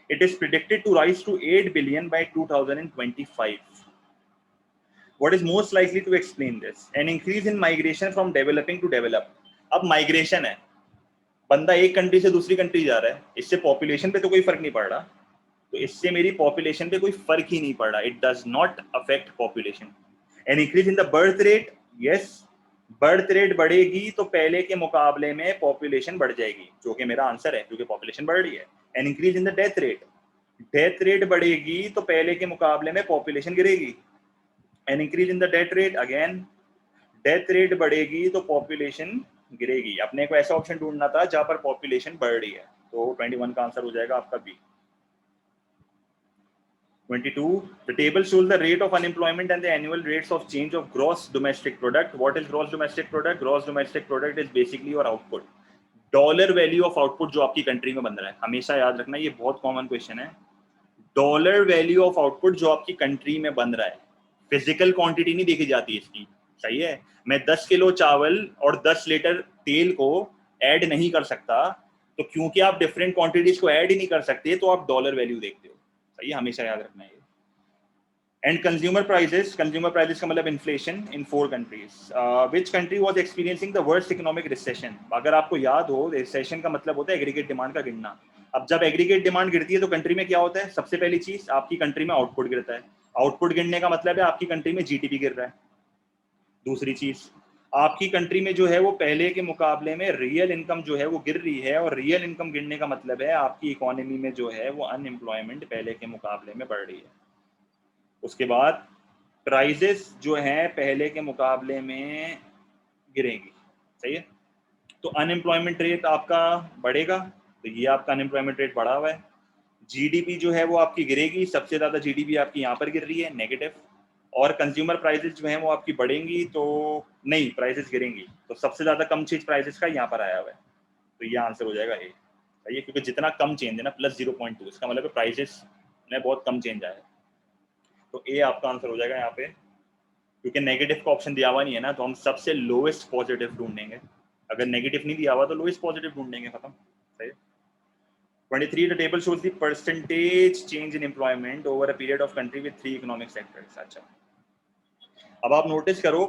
It is predicted to rise to 8 billion by 2025. What is most likely to explain this? An increase in migration from developing to developed. अब migration है, बंदा एक country से दूसरी country जा रहा है, इससे पॉपुलेशन पे तो कोई फर्क नहीं पड़ रहा. तो इससे मेरी पॉपुलेशन पे कोई फर्क ही नहीं पड़ रहा. It does not affect population. An increase in the birth rate. Yes, birth rate बढ़ेगी तो पहले के मुकाबले में पॉपुलेशन बढ़ जाएगी, जो कि मेरा आंसर है क्योंकि पॉपुलेशन बढ़ रही है. An increase in the death rate. Death rate बढ़ेगी तो पहले के मुकाबले में पॉपुलेशन गिरेगी. An increase in the death rate. Again death rate बढ़ेगी तो पॉपुलेशन गिरेगी. अपने को ऐसा ऑप्शन ढूंढना था जहां पर पॉपुलेशन बढ़ रही है. तो 21 का आंसर हो जाएगा आपका B. 22. The table shows the rate of unemployment and the annual rates of change of gross domestic product. What is gross domestic product? Gross domestic product is basically your output. Dollar value of output जो आपकी country में बन रहा है. हमेशा याद रखना, ये बहुत कॉमन क्वेश्चन है. डॉलर वैल्यू ऑफ आउटपुट जो आपकी कंट्री में बन रहा है, फिजिकल क्वांटिटी नहीं देखी जाती इसकी. सही है. मैं 10 किलो चावल और 10 लीटर तेल को ऐड नहीं कर सकता तो क्योंकि आप डिफरेंट क्वांटिटीज को ऐड ही नहीं कर सकते तो आप डॉलर वैल्यू देखते हो, सही है, हमेशा याद रखना है। एंड कंज्यूमर प्राइसेस का मतलब inflation in 4 countries, which country was experiencing the worst economic recession. अगर आपको याद हो, रिसेशन का मतलब होता है एग्रीगेट डिमांड का गिरना। अब जब एग्रीगेट डिमांड गिरती है तो कंट्री में क्या होता है, सबसे पहली चीज आपकी कंट्री में आउटपुट गिरता है। आउटपुट गिरने का मतलब है आपकी कंट्री में जीडीपी गिर रहा है। दूसरी चीज, आपकी कंट्री में जो है वो पहले के मुकाबले में रियल इनकम जो है वो गिर रही है, और रियल इनकम गिरने का मतलब है आपकी इकोनॉमी में जो है वो अनएम्प्लॉयमेंट पहले के मुकाबले में बढ़ रही है। उसके बाद प्राइजेस जो हैं पहले के मुकाबले में गिरेंगी, सही है। तो अनएम्प्लॉयमेंट रेट आपका बढ़ेगा, तो ये आपका अनएम्प्लॉयमेंट रेट बढ़ा हुआ है। जीडीपी जो है वो आपकी गिरेगी, सबसे ज़्यादा जीडीपी आपकी यहाँ पर गिर रही है, नेगेटिव। और कंज्यूमर प्राइसेस जो हैं वो आपकी बढ़ेंगी, तो नहीं, प्राइसेस गिरेंगी, तो सबसे ज़्यादा कम चीज प्राइसेस का यहाँ पर आया हुआ है, तो ये आंसर हो जाएगा ए, सही है। क्योंकि जितना कम चेंज है ना, +0.2, इसका मतलब है प्राइसेस में बहुत कम चेंज आया है, तो ए आपका आंसर हो जाएगा यहाँ पे। क्योंकि नेगेटिव का ऑप्शन दिया हुआ नहीं है ना, तो हम सबसे लोएस्ट पॉजिटिव ढूंढेंगे। अगर नेगेटिव नहीं दिया हुआ तो लोएस्ट पॉजिटिव ढूंढेंगे, खत्म, सही। 23 the table shows the percentage change in employment over a period of country with 3 economic sectors। अच्छा, अब आप नोटिस करो,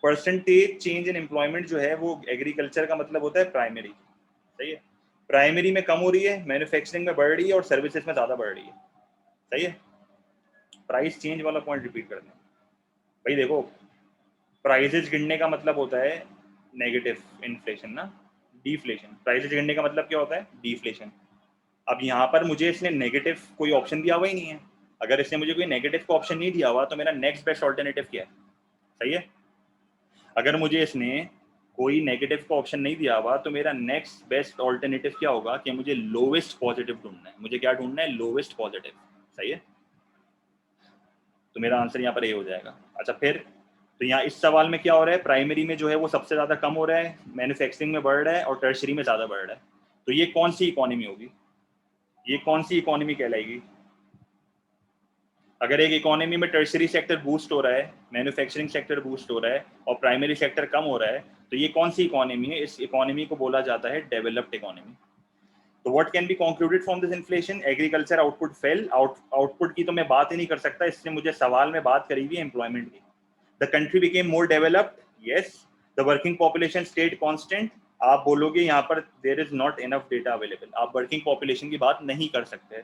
परसेंटेज चेंज इन एम्प्लॉयमेंट जो है वो एग्रीकल्चर का मतलब होता है प्राइमरी, सही है। प्राइमरी में कम हो रही है, मैन्युफैक्चरिंग में बढ़ रही है, और सर्विसेज में ज्यादा बढ़ रही है, सही है। प्राइस चेंज वाला पॉइंट रिपीट कर दें भाई। देखो, प्राइसेस गिरने का मतलब होता है नेगेटिव इन्फ्लेशन ना, डिफ्लेशन। प्राइसेस गिरने का मतलब क्या होता है, डिफ्लेशन। अब यहाँ पर मुझे इसने नेगेटिव कोई ऑप्शन दिया हुआ ही नहीं है। अगर इसने मुझे कोई नेगेटिव का ऑप्शन नहीं दिया हुआ तो मेरा नेक्स्ट बेस्ट ऑल्टरनेटिव क्या है, सही है। अगर मुझे इसने कोई नेगेटिव का ऑप्शन नहीं दिया हुआ तो मेरा नेक्स्ट बेस्ट ऑल्टरनेटिव क्या होगा कि मुझे लोवेस्ट पॉजिटिव ढूंढना है। मुझे क्या ढूंढना है, लोवेस्ट पॉजिटिव, सही है। तो मेरा आंसर यहाँ पर ए हो जाएगा। अच्छा, फिर तो यहाँ इस सवाल में क्या हो रहा है, प्राइमरी में जो है वो सबसे ज्यादा कम हो रहा है, मैन्युफैक्चरिंग में बढ़ रहा है, और टर्शरी में ज्यादा बढ़ रहा है। तो ये कौन सी इकोनॉमी होगी, ये कौन सी इकोनॉमी कहलाएगी। अगर एक इकोनॉमी में टर्शरी सेक्टर बूस्ट हो रहा है, मैन्युफैक्चरिंग सेक्टर बूस्ट हो रहा है, और प्राइमरी सेक्टर कम हो रहा है, तो ये कौन सी इकोनॉमी है, इस इकोनॉमी को बोला जाता है डेवलप्ड इकोनॉमी। तो what can be concluded from this inflation, agriculture output fail. Output की तो मैं बात ही नहीं कर सकता, इससे मुझे सवाल में बात करी हुई है एम्प्लॉयमेंट की। The country became more developed, yes. The working population stayed constant, आप बोलोगे यहाँ पर there is not enough data available, आप वर्किंग पॉपुलेशन की बात नहीं कर सकते।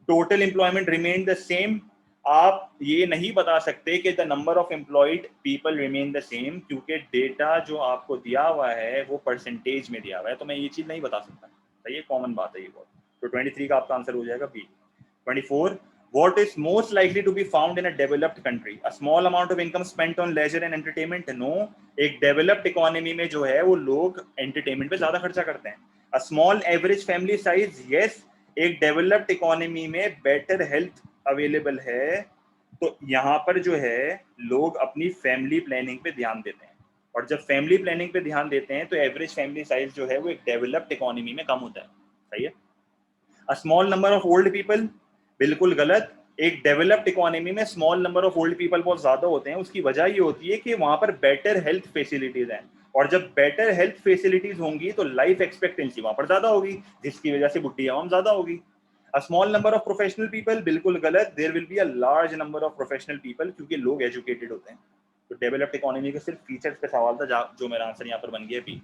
Total employment remain the same, आप ये नहीं बता सकते कि the number of employed people remain the same, क्योंकि डेटा जो आपको दिया हुआ है वो परसेंटेज में दिया हुआ है, तो मैं ये चीज नहीं बता सकता, तो ये कॉमन बात है ये बहुत। तो 23 का आपका आंसर हो जाएगा B. 24, what is most likely to be found in a developed country, a small amount of income spent on leisure and entertainment। no, एक डेवलप्ड इकोनॉमी में जो है वो लोग एंटरटेनमेंट पे ज्यादा खर्चा करते हैं। a small average family size, yes। एक डेवलप्ड इकोनॉमी में बेटर हेल्थ अवेलेबल है, तो यहाँ पर जो है लोग अपनी फैमिली प्लानिंग पे ध्यान देते हैं, और जब फैमिली प्लानिंग पे ध्यान देते हैं तो एवरेज फैमिली साइज जो है वो एक डेवलप्ड इकोनॉमी में कम होता है, सही है। अ small number of old people, बिल्कुल गलत। एक डेवलप्ड इकोनॉमी में small number of old people बहुत ज्यादा होते हैं, उसकी वजह ये होती है कि वहां पर बेटर हेल्थ फैसिलिटीज हैं, और जब बेटर हेल्थ फैसिलिटीज होंगी तो लाइफ एक्सपेक्टेंसी वहां पर ज्यादा होगी, जिसकी वजह से बुढ़ी आवाम ज्यादा होगी। A small number of professional people, बिल्कुल गलत। There will be a large number of professional people, क्योंकि लोग एजुकेटेड होते हैं। तो डेवलप्ड इकोनॉमी के सिर्फ फीचर्स पे सवाल था, जो मेरा आंसर यहाँ पर बन गया B.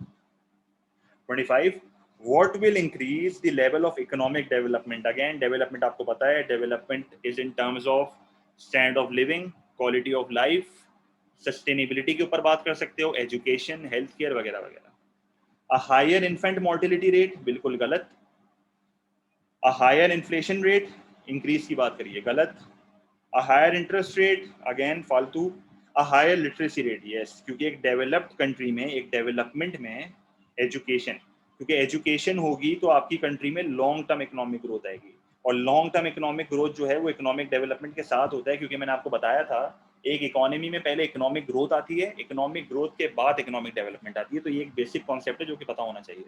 25, what will increase the level of economic development। again development आपको पता है, development is in terms of standard of living, quality of life, sustainability के ऊपर बात कर सकते हो, education, healthcare वगैरह वगैरह। a higher infant mortality rate, बिल्कुल गलत। a higher inflation rate, increase की बात करिए, गलत। a higher interest rate, again फालतू। a higher literacy rate, yes। क्योंकि एक डेवलप्ड कंट्री में, एक डेवलपमेंट में एजुकेशन, क्योंकि एजुकेशन होगी तो आपकी कंट्री में लॉन्ग टर्म इकोनॉमिक ग्रोथ आएगी, और लॉन्ग टर्म इकोनॉमिक ग्रोथ जो है वो इकोनॉमिक डेवलपमेंट के साथ होता है। क्योंकि मैंने आपको बताया था, एक इकोनॉमी में पहले इकोनॉमिक ग्रोथ आती है, इकोनॉमिक ग्रोथ के बाद इकोनॉमिक डेवलपमेंट आती है, तो ये एक बेसिक कॉन्सेप्ट है जो कि पता होना चाहिए।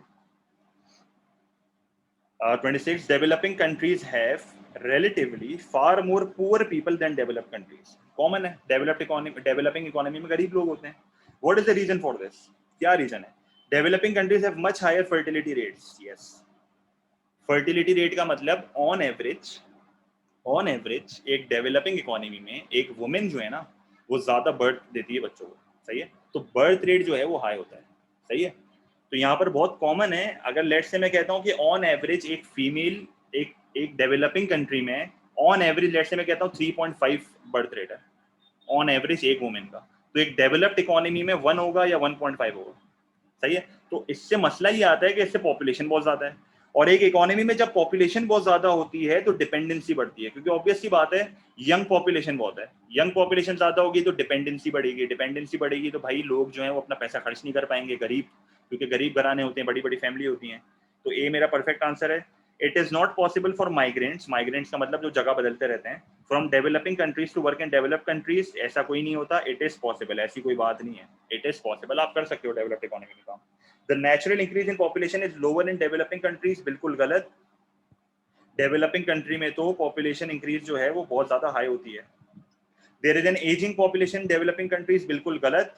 26, developing countries have relatively far more poor people than developed countries। Common है, डेवलपिंग इकोनॉमी में गरीब लोग होते हैं। What is the reason for this? क्या रीजन है? Developing countries have much higher fertility rates, yes। Fertility rate का मतलब ऑन एवरेज एक डेवलपिंग इकोनॉमी में एक वुमेन जो है ना वो ज्यादा बर्थ देती है बच्चों को, सही है, तो बर्थ रेट जो है वो हाई होता है, सही है। तो यहाँ पर बहुत कॉमन है, अगर लेट से मैं कहता हूँ कि ऑन एवरेज एक फीमेल एक एक डेवलपिंग कंट्री में ऑन एवरेज लेट से मैं कहता हूँ 3.5 बर्थ रेट है ऑन एवरेज एक वुमेन का, तो एक डेवलप्ड इकोनॉमी में 1 होगा या 1.5 होगा, सही है। तो इससे मसला ये आता है कि इससे पॉपुलेशन बहुत ज्यादा है, और एक इकोनॉमी में जब पॉपुलेशन बहुत ज्यादा होती है तो डिपेंडेंसी बढ़ती है, क्योंकि ऑब्वियस सी बात है यंग पॉपुलेशन बहुत है, यंग पॉपुलेशन ज्यादा होगी तो डिपेंडेंसी बढ़ेगी, डिपेंडेंसी बढ़ेगी तो भाई लोग जो है वो अपना पैसा खर्च नहीं कर पाएंगे, गरीब, क्योंकि गरीब घराने होते हैं, बड़ी बड़ी फैमिली होती हैं। तो ए मेरा परफेक्ट आंसर है। It is not possible for migrants, migrants का मतलब जो जगह बदलते रहते हैं, from developing countries to work in develop countries, ऐसा कोई नहीं होता, इट इज पॉसिबल, ऐसी कोई बात नहीं है, इट इज पॉसिबल, आप कर सकते हो डेवलप्ड इकोनॉमी में काम। The natural increase in population is lower in developing countries, बिल्कुल गलत। डेवलपिंग कंट्री में तो पॉपुलेशन इंक्रीज जो है वो बहुत ज्यादा हाई होती है। There is an ageing population developing countries, बिल्कुल गलत।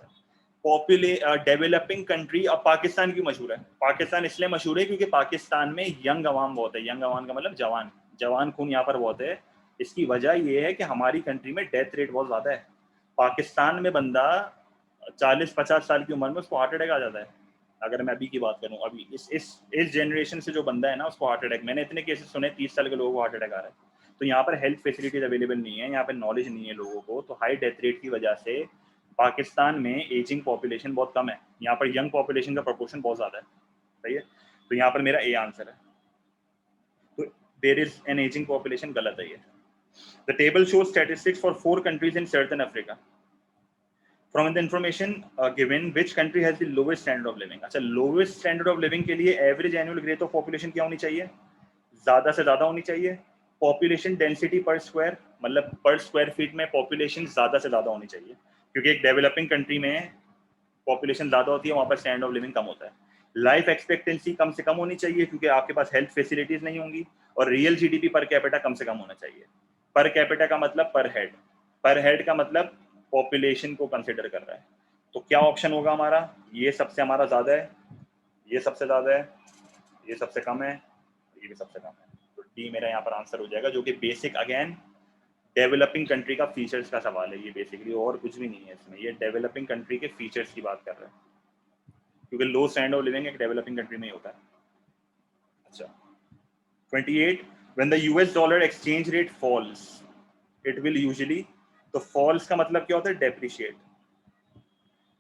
डेवलपिंग कंट्री, अब पाकिस्तान क्यों मशहूर है? पाकिस्तान इसलिए मशहूर है क्योंकि पाकिस्तान में यंग अवाम बहुत है, यंग अवाम का मतलब जवान, जवान खून यहाँ पर बहुत है। इसकी वजह यह है कि हमारी कंट्री में डेथ रेट बहुत ज्यादा है। पाकिस्तान में बंदा 40-50 साल की उम्र में उसको हार्ट अटैक आ जाता है। अगर मैं अभी की बात करूं, अभी इस जनरेशन से जो बंदा है ना उसको हार्ट अटैक, मैंने इतने केसेस सुने 30 साल के लोगों को हार्ट अटैक आ रहा है। तो यहाँ पर हेल्थ फैसिलिटीज अवेलेबल नहीं है, यहाँ पर नॉलेज नहीं है लोगों को, तो हाई डेथ रेट की वजह से पाकिस्तान में एजिंग पॉपुलेशन बहुत कम है, यहाँ पर यंग पॉपुलेशन का प्रोपोर्शन बहुत ज्यादा है, सही है। तो यहाँ पर मेरा ए आंसर है। तो there is an ageing population, गलत है ये। The table shows statistics for 4 countries in southern Africa. From the information given, which country has the lowest standard of living? अच्छा, lowest standard of living के लिए average annual growth of population क्या होनी चाहिए? ज्यादा से ज्यादा होनी चाहिए। पॉपुलेशन डेंसिटी पर स्क्वायर, मतलब पर स्क्वायर फीट में पॉपुलेशन ज्यादा से ज्यादा होनी चाहिए, क्योंकि एक डेवलपिंग कंट्री में पॉपुलेशन ज्यादा होती है, वहां पर स्टैंडर्ड ऑफ लिविंग कम होता है। लाइफ एक्सपेक्टेंसी कम से कम होनी चाहिए क्योंकि आपके पास हेल्थ फैसिलिटीज नहीं होंगी, और रियल जीडीपी पर कैपिटा कम से कम होना चाहिए। पर कैपिटा का मतलब पर हेड का मतलब पॉपुलेशन को कंसिडर कर रहा है। तो क्या ऑप्शन होगा हमारा? ये सबसे हमारा ज्यादा है, ये सबसे ज्यादा है, ये सबसे कम है, ये भी सबसे कम है। तो डी मेरा यहाँ पर आंसर हो जाएगा, जो कि बेसिक अगेन डेवलपिंग कंट्री का फीचर्स का सवाल है ये बेसिकली, और कुछ भी नहीं है इसमें, ये डेवलपिंग कंट्री के फीचर्स की बात कर रहा है, क्योंकि लो स्टैंडर्ड ऑफ लिविंग एक डेवलपिंग कंट्री में ही होता है। अच्छा, 28, when the US dollar exchange rate falls it will usually, तो फॉल्स का मतलब क्या होता है? डेप्रिशिएट।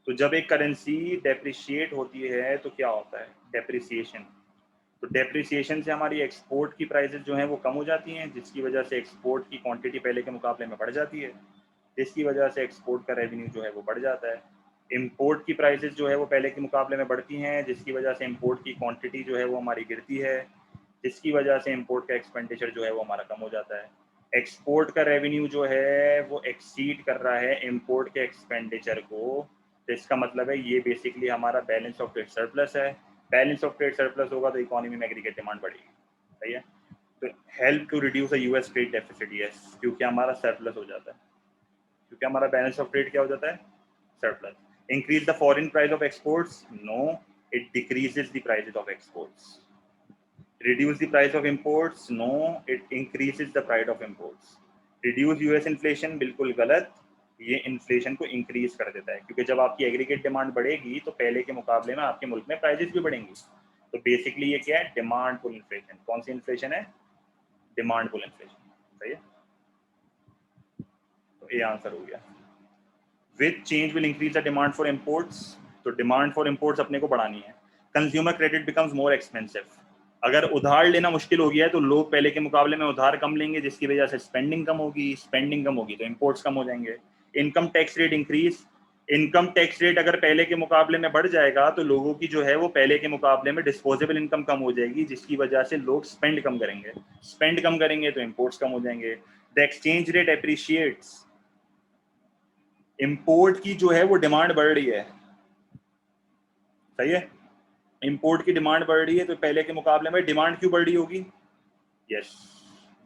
तो जब एक करेंसी डेप्रिशिएट होती है तो क्या होता है? डेप्रिसिएशन। तो डेप्रिसिएशन से हमारी एक्सपोर्ट की प्राइसेस जो हैं वो कम हो जाती हैं, जिसकी वजह से एक्सपोर्ट की क्वांटिटी पहले के मुकाबले में बढ़ जाती है, जिसकी वजह से एक्सपोर्ट का रेवेन्यू जो है वो बढ़ जाता है। इंपोर्ट की प्राइसेस जो है वो पहले के मुकाबले में बढ़ती हैं, जिसकी वजह से इंपोर्ट की क्वांटिटी जो है वो हमारी गिरती है, जिसकी वजह से इंपोर्ट का एक्सपेंडिचर जो है वो हमारा कम हो जाता है। एक्सपोर्ट का रेवेन्यू जो है वो एक्सीड कर रहा है इंपोर्ट के एक्सपेंडिचर को, तो इसका मतलब है ये बेसिकली हमारा बैलेंस ऑफ ट्रेड सरप्लस है। बैलेंस ऑफ ट्रेड सरप्लस होगा तो इकोनॉमी में एग्रीगेट डिमांड बढ़ेगी, सही है। तो help to reduce the US trade deficit, yes, क्योंकि हमारा सरप्लस हो जाता है, क्योंकि हमारा बैलेंस ऑफ ट्रेड क्या हो जाता है? Surplus. Increase the foreign price of exports, no, it decreases the prices of exports. reduce the price of imports, no, it increases the price of imports. reduce US inflation, बिल्कुल गलत, ये inflation को increase कर देता है, क्योंकि जब आपकी एग्रीगेट डिमांड बढ़ेगी तो पहले के मुकाबले में आपके मुल्क में प्राइसेस भी बढ़ेंगी। तो बेसिकली ये क्या है? Demand pull inflation. कौन सी इन्फ्लेशन है? डिमांड पुल इन्फ्लेशन, सही है। तो ये आंसर हो गया। Which change will increase the demand for imports, तो डिमांड फॉर इम्पोर्ट्स अपने को बढ़ानी है। Consumer credit becomes more expensive, अगर उधार लेना मुश्किल हो गया है तो लोग पहले के मुकाबले में उधार कम लेंगे, जिसकी वजह से स्पेंडिंग कम होगी, स्पेंडिंग कम होगी तो इंपोर्ट्स कम हो जाएंगे। Income tax rate increase, income tax rate अगर पहले के मुकाबले में बढ़ जाएगा तो लोगों की जो है वो पहले के मुकाबले में डिस्पोजेबल इनकम कम हो जाएगी, जिसकी वजह से लोग स्पेंड कम करेंगे, स्पेंड कम करेंगे तो इंपोर्ट्स कम हो जाएंगे। The exchange rate appreciates, import की जो है वो डिमांड बढ़ रही है, सही है, इंपोर्ट की डिमांड बढ़ रही है तो पहले के मुकाबले में डिमांड क्यों बढ़ रही होगी? Yes,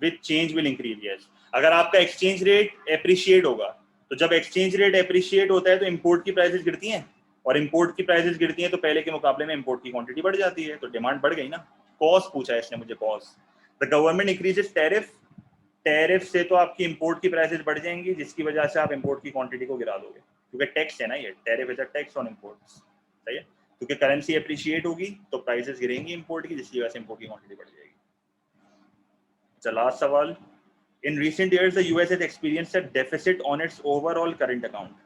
which change will increase, yes. अगर आपका एक्सचेंज रेट एप्रिशिएट होगा, तो जब एक्सचेंज रेट एप्रिशिएट होता है तो इंपोर्ट की प्राइसेस गिरती हैं, और इंपोर्ट की प्राइसेस गिरती हैं तो पहले के मुकाबले में इंपोर्ट की क्वांटिटी बढ़ जाती है, तो डिमांड बढ़ गई ना। पॉज पूछा है इसने मुझे, pause. The government increases tariff, tariff से तो आपकी इंपोर्ट की प्राइसेस बढ़ जाएंगी, जिसकी वजह से आप इंपोर्ट की क्वांटिटी को गिरा दोगे, क्योंकि टैक्स है ना ये, tariff is a tax on imports, सही है। क्योंकि करेंसी अप्रिशिएट होगी तो प्राइसेस गिरेंगी इंपोर्ट की, जिसकी वजह से इंपोर्ट की क्वांटिटी बढ़ जाएगी। अच्छा, लास्ट सवाल। In recent years the US has experienced a deficit on it's overall current account.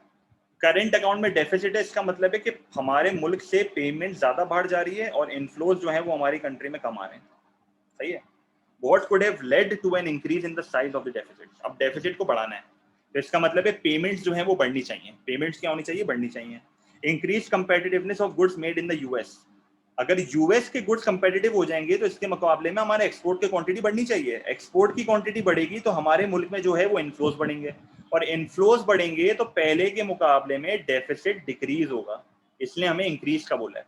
Current account में डेफिसिट है, इसका मतलब है कि हमारे मुल्क से पेमेंट ज्यादा बाहर जा रही है और इनफ्लोज जो है वो हमारी कंट्री में कम आ रहे हैं, सही है। What could have led to an increase in the size of the deficit? अब डेफिसिट को बढ़ाना है तो इसका मतलब है पेमेंट्स जो है वो बढ़नी चाहिए। पेमेंट्स क्या होनी चाहिए? बढ़नी चाहिए। Increase competitiveness of goods made in the US. अगर यूएस के गुड्स कंपेटिटिव हो जाएंगे तो इसके मुकाबले में हमारे एक्सपोर्ट की क्वांटिटी बढ़नी चाहिए। एक्सपोर्ट की क्वांटिटी बढ़ेगी तो हमारे मुल्क में जो है वो इनफ्लोज बढ़ेंगे, और इनफ्लोज बढ़ेंगे तो पहले के मुकाबले में डेफिसिट डिक्रीज होगा, इसलिए हमें इंक्रीज का बोला है।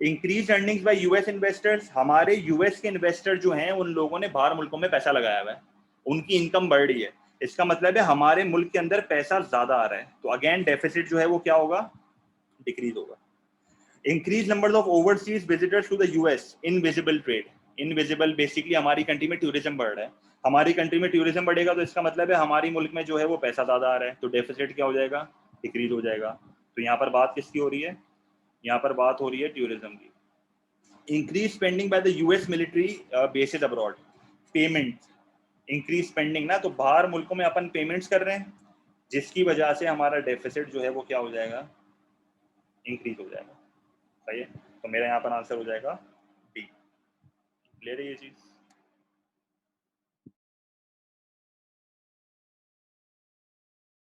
Increase earnings bye US investors, हमारे यूएस के इन्वेस्टर जो हैं उन लोगों ने बाहर मुल्कों में पैसा लगाया हुआ है, उनकी इनकम बढ़ रही है, इसका मतलब है हमारे मुल्क के अंदर पैसा ज्यादा आ रहा है, तो अगेन डेफिसिट जो है वो क्या होगा? डिक्रीज होगा। Increase number of overseas visitors to the US, invisible trade. Invisible basically हमारी कंट्री में टूरिज्म बढ़ रहा है, हमारी कंट्री में टूरिज्म बढ़ेगा तो इसका मतलब है हमारी मुल्क में जो है वो पैसा ज्यादा आ रहा है, तो डेफिसिट क्या हो जाएगा? डिक्रीज हो जाएगा। तो यहाँ पर बात किसकी हो रही है? यहाँ पर बात हो रही है टूरिज्म की। Increase spending by the US military bases abroad, payment increase spending ना, तो बाहर मुल्कों में अपन पेमेंट्स कर रहे हैं, जिसकी वजह से हमारा डेफिसिट जो है वो क्या हो जाएगा? इंक्रीज हो जाएगा, सही है। तो मेरा यहाँ पर आंसर हो जाएगा डी। क्लियर है ये चीज?